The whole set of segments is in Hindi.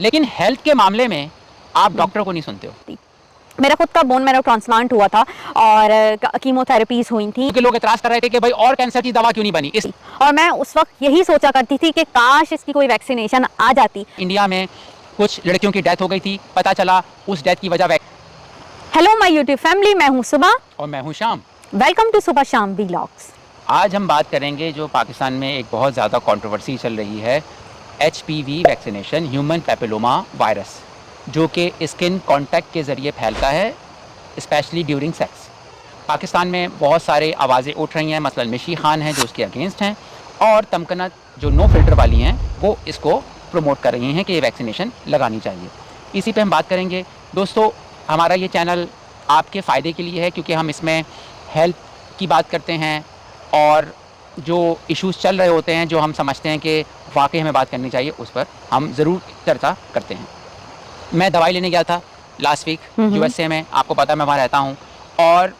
लेकिन हेल्थ के मामले में आप डॉक्टर को नहीं सुनते हो। मेरा खुद का बोन मैरो ट्रांसप्लांट हुआ था और कीमोथेरेपीज हुई थी क्योंकि लोग एतराज कर रहे थे कि भाई और कैंसर की दवा क्यों नहीं बनी। और मैं उस वक्त यही सोचा करती थी कि काश इसकी कोई वैक्सीनेशन आ जाती। इंडिया में कुछ लड़कियों की डेथ हो गई थी, पता चला उस डेथ की वजह। हेलो माय यूट्यूब फैमिली, मैं हूं सुबह और मैं हूं शाम। वेलकम टू सुबह शाम व्लॉग्स। आज हम बात करेंगे जो पाकिस्तान में एक बहुत ज़्यादा कंट्रोवर्सी चल रही है, HPV vaccination, human papilloma virus, जो कि स्किन कांटेक्ट के ज़रिए फैलता है, स्पेशली ड्यूरिंग सेक्स। पाकिस्तान में बहुत सारे आवाज़ें उठ रही हैं, मसलन मिशी खान हैं जो उसके अगेंस्ट हैं, और तमकना जो नो फिल्टर वाली हैं वो इसको प्रमोट कर रही हैं कि ये वैक्सीनेशन लगानी चाहिए। इसी पे हम बात करेंगे। दोस्तों, हमारा ये चैनल आपके फ़ायदे के लिए है क्योंकि हम इसमें हेल्थ की बात करते हैं और जो इश्यूज़ चल रहे होते हैं, जो हम समझते हैं कि वाकई हमें बात करनी चाहिए, उस पर हम ज़रूर चर्चा करते हैं। मैं दवाई लेने गया था लास्ट वीक USA में, आपको पता है मैं वहाँ रहता हूँ, और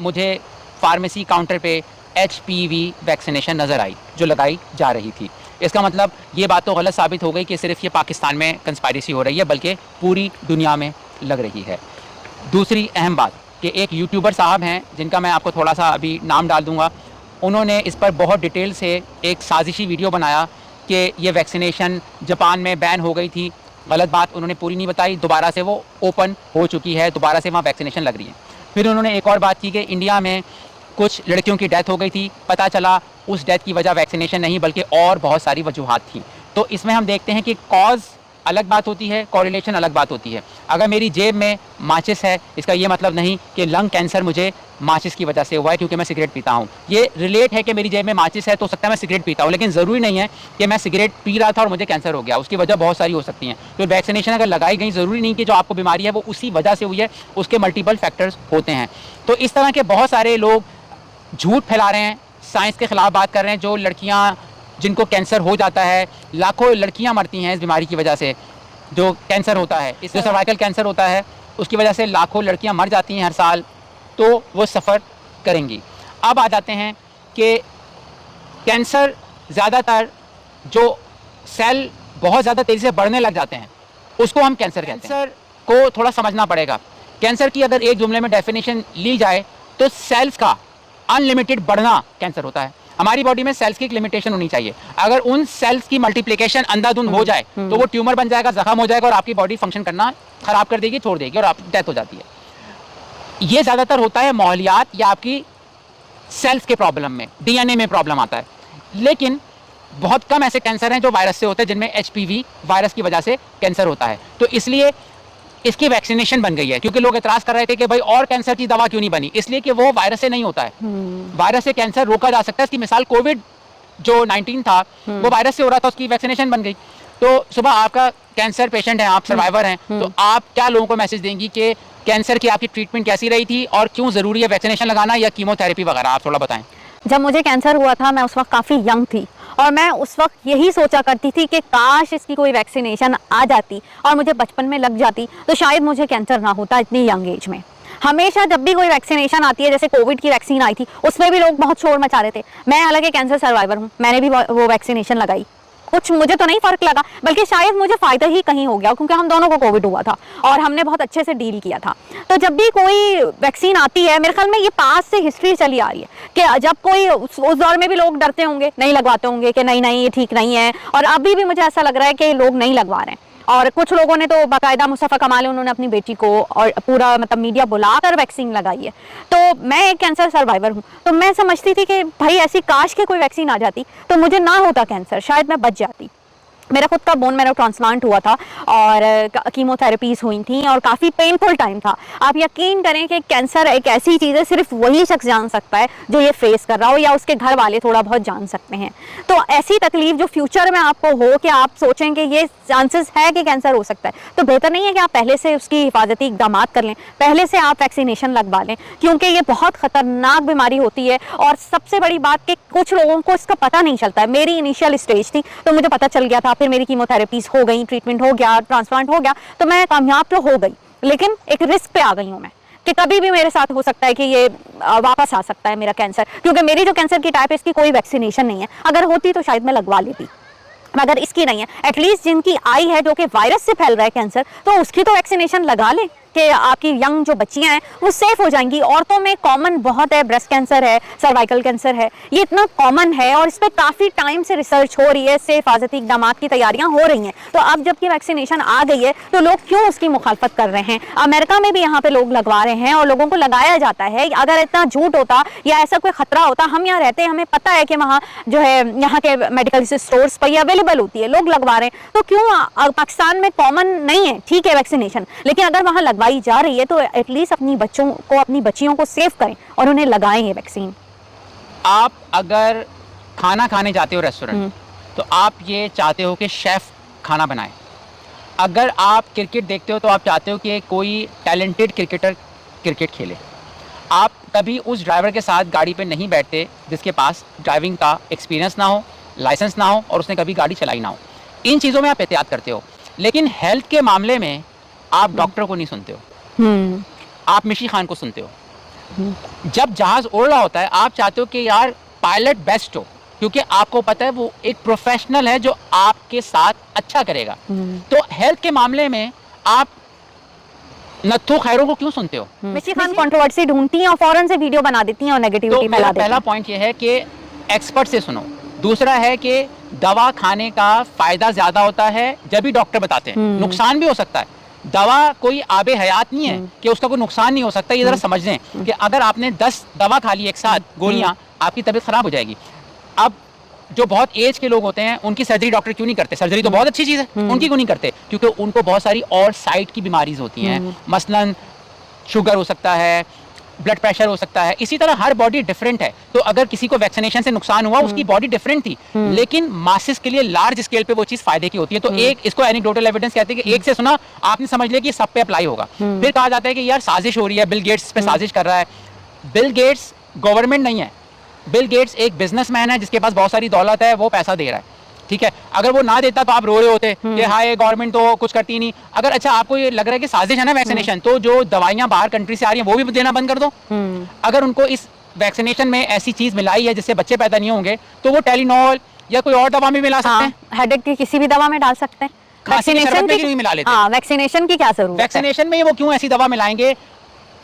मुझे फार्मेसी काउंटर पे HPV वैक्सीनेशन नज़र आई जो लगाई जा रही थी। इसका मतलब ये बात तो गलत साबित हो गई कि सिर्फ ये पाकिस्तान में कंस्पायरेसी हो रही है, बल्कि पूरी दुनिया में लग रही है। दूसरी अहम बात कि एक यूट्यूबर साहब हैं जिनका मैं आपको थोड़ा सा अभी नाम डाल दूँगा, उन्होंने इस पर बहुत डिटेल से एक साजिशी वीडियो बनाया कि ये वैक्सीनेशन जापान में बैन हो गई थी। गलत बात उन्होंने पूरी नहीं बताई, दोबारा से वो ओपन हो चुकी है, दोबारा से वहाँ वैक्सीनेशन लग रही है। फिर उन्होंने एक और बात की कि इंडिया में कुछ लड़कियों की डेथ हो गई थी, पता चला उस डेथ की वजह वैक्सीनेशन नहीं बल्कि और बहुत सारी वजूहात थी। तो इसमें हम देखते हैं कि कॉज अलग बात होती है, कोरिलेशन अलग बात होती है। अगर मेरी जेब में माचिस है, इसका ये मतलब नहीं कि लंग कैंसर मुझे माचिस की वजह से हुआ है क्योंकि मैं सिगरेट पीता हूँ। ये रिलेट है कि मेरी जेब में माचिस है तो सकता है मैं सिगरेट पीता हूँ, लेकिन ज़रूरी नहीं है कि मैं सिगरेट पी रहा था और मुझे कैंसर हो गया। उसकी वजह बहुत सारी हो सकती हैं। तो वैक्सीनेशन अगर लगाई गई, ज़रूरी नहीं कि जो आपको बीमारी है वो उसी वजह से हुई है, उसके मल्टीपल फैक्टर्स होते हैं। तो इस तरह के बहुत सारे लोग झूठ फैला रहे हैं, साइंस के ख़िलाफ़ बात कर रहे हैं। जो लड़कियाँ जिनको कैंसर हो जाता है, लाखों लड़कियाँ मरती हैं इस बीमारी की वजह से। जो कैंसर होता है, जो सर्वाइकल कैंसर होता है, उसकी वजह से लाखों लड़कियां मर जाती हैं हर साल, तो वो सफ़र करेंगी। अब आ जाते हैं कि कैंसर ज़्यादातर जो सेल बहुत ज़्यादा तेज़ी से बढ़ने लग जाते हैं उसको हम कैंसर कहते हैं। कैंसर को थोड़ा समझना पड़ेगा। कैंसर की अगर एक जुमले में डेफिनेशन ली जाए तो सेल्स का अनलिमिटेड बढ़ना कैंसर होता है। हमारी बॉडी में सेल्स की एक लिमिटेशन होनी चाहिए। अगर उन सेल्स की मल्टीप्लिकेशन अंधाधुंध हो जाए तो वो ट्यूमर बन जाएगा, जख्म हो जाएगा और आपकी बॉडी फंक्शन करना खराब कर देगी, छोड़ देगी और आप डेथ हो जाती है। ये ज़्यादातर होता है माहौलियात या आपकी सेल्स के प्रॉब्लम में, DNA में प्रॉब्लम आता है। लेकिन बहुत कम ऐसे कैंसर हैं जो वायरस से होते हैं, जिनमें HPV वायरस की वजह से कैंसर होता है। तो इसलिए इसकी वैक्सीनेशन बन गई है क्योंकि लोग एतराज़ कर रहे थे कि भाई और कैंसर की दवा क्यों नहीं बनी। इसलिए कि वो वायरस से नहीं होता है। वायरस से कैंसर रोका जा सकता है। इसकी मिसाल कोविड जो 19 था वो वायरस से हो रहा था, उसकी वैक्सीनेशन बन गई। तो सुबह आपका कैंसर पेशेंट है, आप सर्वाइवर हैं, तो आप क्या लोगों को मैसेज देंगी कि कैंसर की आपकी ट्रीटमेंट कैसी रही थी और क्यों ज़रूरी है वैक्सीनेशन लगाना या कीमोथेरेपी वगैरह, आप थोड़ा बताएं। जब मुझे कैंसर हुआ था मैं उस वक्त काफ़ी यंग थी और मैं उस वक्त यही सोचा करती थी कि काश इसकी कोई वैक्सीनेशन आ जाती और मुझे बचपन में लग जाती तो शायद मुझे कैंसर ना होता इतनी यंग एज में। हमेशा जब भी कोई वैक्सीनेशन आती है, जैसे कोविड की वैक्सीन आई थी, उसमें भी लोग बहुत शोर मचा रहे थे। मैं हालांकि कैंसर सर्वाइवर हूँ, मैंने भी वो वैक्सीनेशन लगाई। कुछ मुझे तो नहीं फर्क लगा, बल्कि शायद मुझे फ़ायदा ही कहीं हो गया क्योंकि हम दोनों को कोविड हुआ था और हमने बहुत अच्छे से डील किया था। तो जब भी कोई वैक्सीन आती है, मेरे ख्याल में ये पास से हिस्ट्री चली आ रही है कि जब कोई उस दौर में भी लोग डरते होंगे, नहीं लगवाते होंगे कि नहीं ये ठीक नहीं है, और अभी भी मुझे ऐसा लग रहा है कि लोग नहीं लगवा रहे हैं। और कुछ लोगों ने तो बाकायदा मुस्तफ़ा कमाल, उन्होंने अपनी बेटी को और पूरा मतलब मीडिया बुलाकर वैक्सीन लगाई है। तो मैं एक कैंसर सर्वाइवर हूँ, तो मैं समझती थी कि भाई ऐसी काश के कोई वैक्सीन आ जाती तो मुझे ना होता कैंसर, शायद मैं बच जाती। मेरा खुद का बोन मैरो ट्रांसप्लांट हुआ था और कीमोथेरेपीज हुई थी और काफ़ी पेनफुल टाइम था। आप यकीन करें कि कैंसर एक ऐसी चीज़ है, सिर्फ वही शख्स जान सकता है जो ये फेस कर रहा हो या उसके घर वाले थोड़ा बहुत जान सकते हैं। तो ऐसी तकलीफ जो फ्यूचर में आपको हो कि आप सोचें कि ये चांसेस है कि कैंसर हो सकता है, तो बेहतर नहीं है कि आप पहले से उसकी हिफाजती इकदाम कर लें, पहले से आप वैक्सीनेशन लगवा लें, क्योंकि ये बहुत ख़तरनाक बीमारी होती है। और सबसे बड़ी बात कि कुछ लोगों को इसका पता नहीं चलता है। मेरी इनिशियल स्टेज थी तो मुझे पता चल गया था, फिर मेरी कीमोथेरेपीज हो गई, ट्रीटमेंट हो गया, ट्रांसप्लांट हो गया, तो मैं कामयाब तो हो गई, लेकिन एक रिस्क पे आ गई हूँ मैं कि कभी भी मेरे साथ हो सकता है कि ये वापस आ सकता है मेरा कैंसर, क्योंकि मेरी जो कैंसर की टाइप है इसकी कोई वैक्सीनेशन नहीं है। अगर होती तो शायद मैं लगवा लेती। मगर इसकी नहीं है। एटलीस्ट जिनकी आई है जो कि वायरस से फैल रहा है कैंसर, तो उसकी तो वैक्सीनेशन लगा लें कि आपकी यंग जो बच्चियां हैं वो सेफ हो जाएंगी। औरतों में कॉमन बहुत है, ब्रेस्ट कैंसर है, सर्वाइकल कैंसर है, ये इतना कॉमन है और इस पर काफ़ी टाइम से रिसर्च हो रही है, इससे हिफाजती इकदाम की तैयारियां हो रही हैं। तो अब जबकि वैक्सीनेशन आ गई है तो लोग क्यों उसकी मुखालफत कर रहे हैं? अमेरिका में भी यहाँ पे लोग लगवा रहे हैं और लोगों को लगाया जाता है। अगर इतना झूठ होता या ऐसा कोई खतरा होता, हम यहाँ रहते हैं, हमें पता है कि वहाँ जो है यहाँ के मेडिकल स्टोर्स पर ये अवेलेबल होती है, लोग लगवा रहे हैं, तो क्यों पाकिस्तान में कॉमन नहीं है? ठीक है वैक्सीनेशन, लेकिन अगर वहाँ लगवाई जा रही है तो एटलीस्ट अपनी बच्चों को, अपनी बच्चियों को सेव करें और उन्हें लगाएं ये वैक्सीन। आप अगर खाना खाने जाते हो रेस्टोरेंट, तो आप ये चाहते हो कि शेफ खाना बनाए। अगर आप क्रिकेट देखते हो तो आप चाहते हो कि कोई टैलेंटेड क्रिकेटर क्रिकेट खेले। आप कभी उस ड्राइवर के साथ गाड़ी पे नहीं बैठते जिसके पास ड्राइविंग का एक्सपीरियंस ना हो, लाइसेंस ना हो और उसने कभी गाड़ी चलाई ना हो। इन चीज़ों में आप एहतियात करते हो, लेकिन हेल्थ के मामले में आप डॉक्टर को नहीं सुनते हो, आप मिशी खान को सुनते हो। जब जहाज उड़ रहा होता है आप चाहते हो कि यार पायलट बेस्ट हो, क्योंकि आपको पता है वो एक प्रोफेशनल है जो आपके साथ अच्छा करेगा। तो हेल्थ के मामले में आप नत्थो खैरों को क्यों सुनते हो? मिशी खान कंट्रोवर्सी ढूंढती हैं और फौरन से वीडियो बना देती हैं और नेगेटिविटी फैला देती हैं। पहला पॉइंट ये है कि एक्सपर्ट से सुनो। दूसरा है कि दवा खाने का फायदा ज्यादा होता है जब भी डॉक्टर बताते हैं, नुकसान भी हो सकता है। दवा कोई आबे हयात नहीं है कि उसका कोई नुकसान नहीं हो सकता। ये जरा समझ लें कि अगर आपने 10 दवा खा ली एक साथ गोलियां, आपकी तबीयत खराब हो जाएगी। अब जो बहुत एज के लोग होते हैं उनकी सर्जरी डॉक्टर क्यों नहीं करते? सर्जरी तो बहुत अच्छी चीज़ है, उनकी क्यों नहीं करते? क्योंकि उनको बहुत सारी और साइड की बीमारीज होती हैं, मसलन शुगर हो सकता है, ब्लड प्रेशर हो सकता है। इसी तरह हर बॉडी डिफरेंट है। तो अगर किसी को वैक्सीनेशन से नुकसान हुआ, उसकी बॉडी डिफरेंट थी, लेकिन मासेस के लिए लार्ज स्केल पे वो चीज़ फायदे की होती है। तो एक इसको एनेक्डोटल एविडेंस कहते हैं कि एक से सुना आपने समझ लिया कि सब पे अप्लाई होगा। फिर कहा जाता है कि यार साजिश हो रही है, बिल गेट्स पे साजिश कर रहा है। बिल गेट्स गवर्नमेंट नहीं है, बिल गेट्स एक बिजनेसमैन है जिसके पास बहुत सारी दौलत है, वो पैसा दे रहा है, ठीक है। अगर वो ना देता तो आप रो रहे होते कि हाय गवर्नमेंट तो कुछ करती नहीं। अगर अच्छा आपको ये लग रहा है कि साजिश है ना वैक्सीनेशन, तो जो दवाइयां बाहर कंट्री से आ रही हैं वो भी देना बंद कर दो। अगर उनको इस वैक्सीनेशन में ऐसी चीज मिलाई है जिससे बच्चे पैदा नहीं होंगे, तो वो टेलिनॉल या कोई और दवा में मिला सकते हैं, हेडेक की किसी भी दवा में डाल सकते हैं। वैक्सीनेशन में क्यों मिला लेते? हाँ, वैक्सीनेशन की क्या जरूरत है? वैक्सीनेशन में वो क्यों ऐसी दवा मिलाएंगे?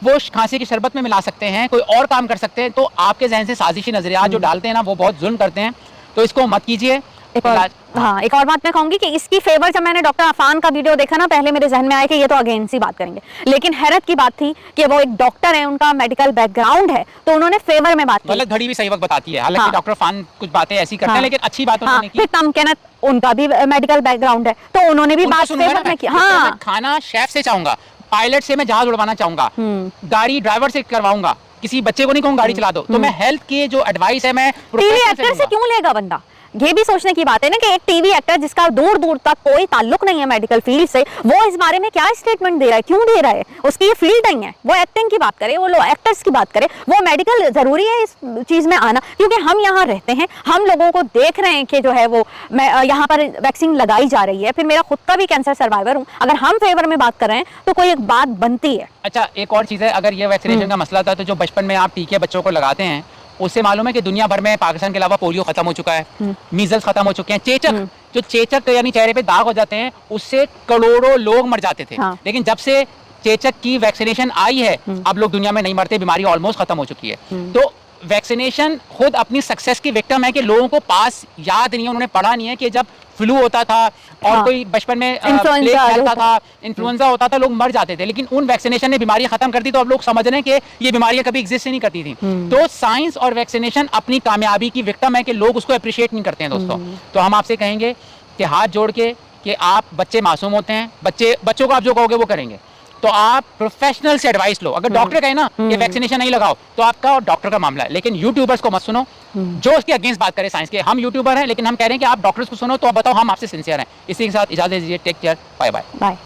वो खांसी की शरबत में मिला सकते हैं, कोई और काम कर सकते हैं। तो आपके जहन से साजिशी नजरियात जो डालते हैं ना, वो बहुत जुल्म करते हैं, तो इसको मत कीजिए। एक और बात मैं कहूंगी कि इसकी फेवर जब मैंने डॉक्टर अफान का वीडियो देखा ना, पहले मेरे जहन में आया कि ये तो अगेंस्ट ही बात करेंगे, लेकिन हैरत की बात थी कि वो एक डॉक्टर है, उनका मेडिकल बैकग्राउंड है, तो उन्होंने फेवर में बात की। गलत घड़ी भी सही वक्त बताती है। हालांकि डॉक्टर अफान कुछ बातें ऐसी करते हैं, लेकिन अच्छी बात उन्होंने की। फिर तमकिनत, उनका भी मेडिकल बैकग्राउंड है, तो उन्होंने भी बात फेवर में की। हाँ, खाना शेफ से चाहूंगा, पायलट से मैं जहाज उड़वाना चाहूंगा, गाड़ी ड्राइवर से करवाऊंगा, किसी बच्चे को नहीं कहूँ गाड़ी चला दो। तो मैं हेल्थ के जो एडवाइस है मैं टीवी एक्टर से क्यों लेगा बंदा? ये भी सोचने की बात है ना कि एक टीवी एक्टर जिसका दूर दूर तक कोई ताल्लुक नहीं है मेडिकल फील्ड से, वो इस बारे में क्या स्टेटमेंट दे रहा है, क्यों दे रहा है? उसकी ये फील्ड नहीं है, वो एक्टिंग की बात करे, वो लोग एक्टर्स की बात करे। वो मेडिकल जरूरी है इस चीज में आना, क्योंकि हम यहाँ रहते हैं, हम लोगों को देख रहे हैं कि जो है वो यहाँ पर वैक्सीन लगाई जा रही है। फिर मेरा खुद का भी कैंसर सर्वाइवर हूँ, अगर हम फेवर में बात कर रहे हैं तो कोई एक बात बनती है। अच्छा, एक और चीज़ है, अगर ये वैक्सीनेशन का मसला था तो जो बचपन में आप टीके बच्चों को लगाते हैं, उससे मालूम है कि दुनिया भर में पाकिस्तान के अलावा पोलियो खत्म हो चुका है, मीजल्स खत्म हो चुके हैं, चेचक, जो चेचक यानी चेहरे पे दाग हो जाते हैं, उससे करोड़ों लोग मर जाते थे। लेकिन जब से चेचक की वैक्सीनेशन आई है, अब लोग दुनिया में नहीं मरते, बीमारी ऑलमोस्ट खत्म हो चुकी है। तो वैक्सीनेशन खुद अपनी सक्सेस की विक्टिम है कि लोगों को पास याद नहीं है, उन्होंने पढ़ा नहीं है कि जब फ्लू होता था और कोई बचपन में प्लेग फैलता था, इन्फ्लुएंजा होता था, लोग मर जाते थे, लेकिन उन वैक्सीनेशन ने बीमारियां खत्म कर दी। तो अब लोग समझ रहे हैं कि ये बीमारियां कभी एग्जिस्ट नहीं करती थी। तो साइंस और वैक्सीनेशन अपनी कामयाबी की विक्टिम है कि लोग उसको अप्रिशिएट नहीं करते हैं दोस्तों। तो हम आपसे कहेंगे कि हाथ जोड़ के कि आप, बच्चे मासूम होते हैं, बच्चों को आप जो कहोगे वो करेंगे, तो आप प्रोफेशनल से एडवाइस लो। अगर डॉक्टर कहे ना ये वैक्सीनेशन नहीं लगाओ, तो आपका और डॉक्टर का मामला है। लेकिन यूट्यूबर्स को मत सुनो जो उसके अगेंस्ट बात करे साइंस के। हम यूट्यूबर हैं, लेकिन हम कह रहे हैं कि आप डॉक्टर्स को सुनो, तो आप बताओ हम आपसे सिंसियर हैं। इसी के साथ इजाजत दीजिए। Take care, bye bye.